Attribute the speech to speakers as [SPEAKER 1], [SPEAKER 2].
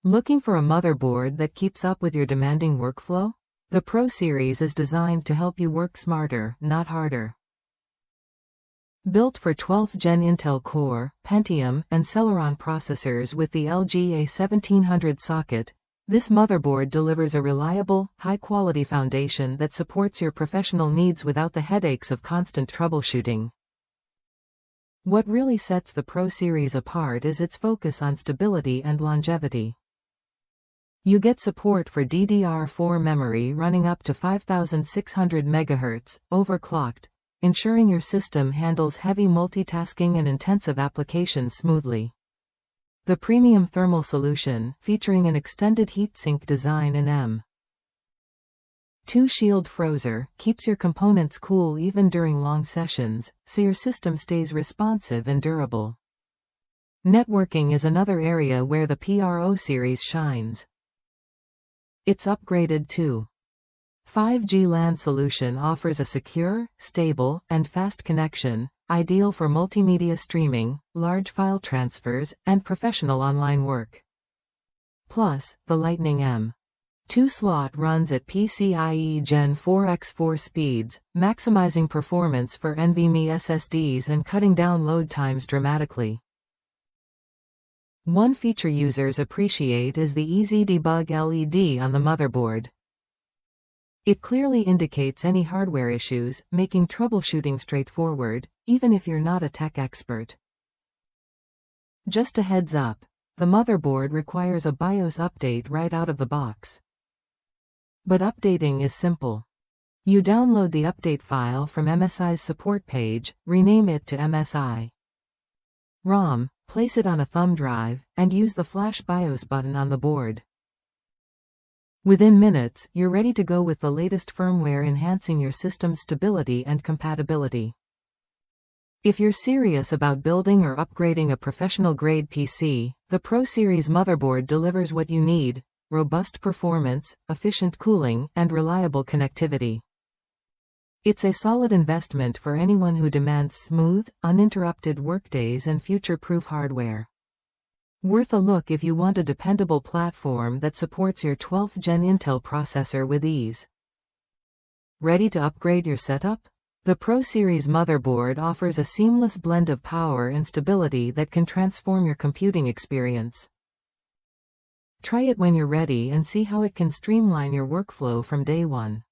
[SPEAKER 1] Looking for a motherboard that keeps up with your demanding workflow? The Pro series is designed to help you work smarter, not harder. Built for 12th Gen Intel Core, Pentium, and Celeron processors with the LGA 1700 socket, this motherboard delivers a reliable, high-quality foundation that supports your professional needs without the headaches of constant troubleshooting. What really sets the Pro series apart is its focus on stability and longevity. You get support for DDR4 memory running up to 5600 MHz, overclocked, ensuring your system handles heavy multitasking and intensive applications smoothly. The premium thermal solution, featuring an extended heatsink design in M.2 Shield Frozr, keeps your components cool even during long sessions, so your system stays responsive and durable. Networking is another area where the Pro series shines. Its upgraded to 5G LAN solution offers a secure, stable, and fast connection, ideal for multimedia streaming, large file transfers, and professional online work. Plus, the Lightning M.2 slot runs at PCIe Gen 4x4 speeds, maximizing performance for NVMe SSDs and cutting down load times dramatically. One feature users appreciate is the Easy Debug LED on the motherboard. It clearly indicates any hardware issues, making troubleshooting straightforward, even if you're not a tech expert. Just a heads up, the motherboard requires a BIOS update right out of the box. But updating is simple. You download the update file from MSI's support page, rename it to MSI ROM, place it on a thumb drive, and use the Flash BIOS button on the board. Within minutes, you're ready to go with the latest firmware enhancing your system's stability and compatibility. If you're serious about building or upgrading a professional-grade PC, the Pro Series motherboard delivers what you need: robust performance, efficient cooling, and reliable connectivity. It's a solid investment for anyone who demands smooth, uninterrupted workdays and future-proof hardware. Worth a look if you want a dependable platform that supports your 12th Gen Intel processor with ease. Ready to upgrade your setup? The Pro Series motherboard offers a seamless blend of power and stability that can transform your computing experience. Try it when you're ready and see how it can streamline your workflow from day one.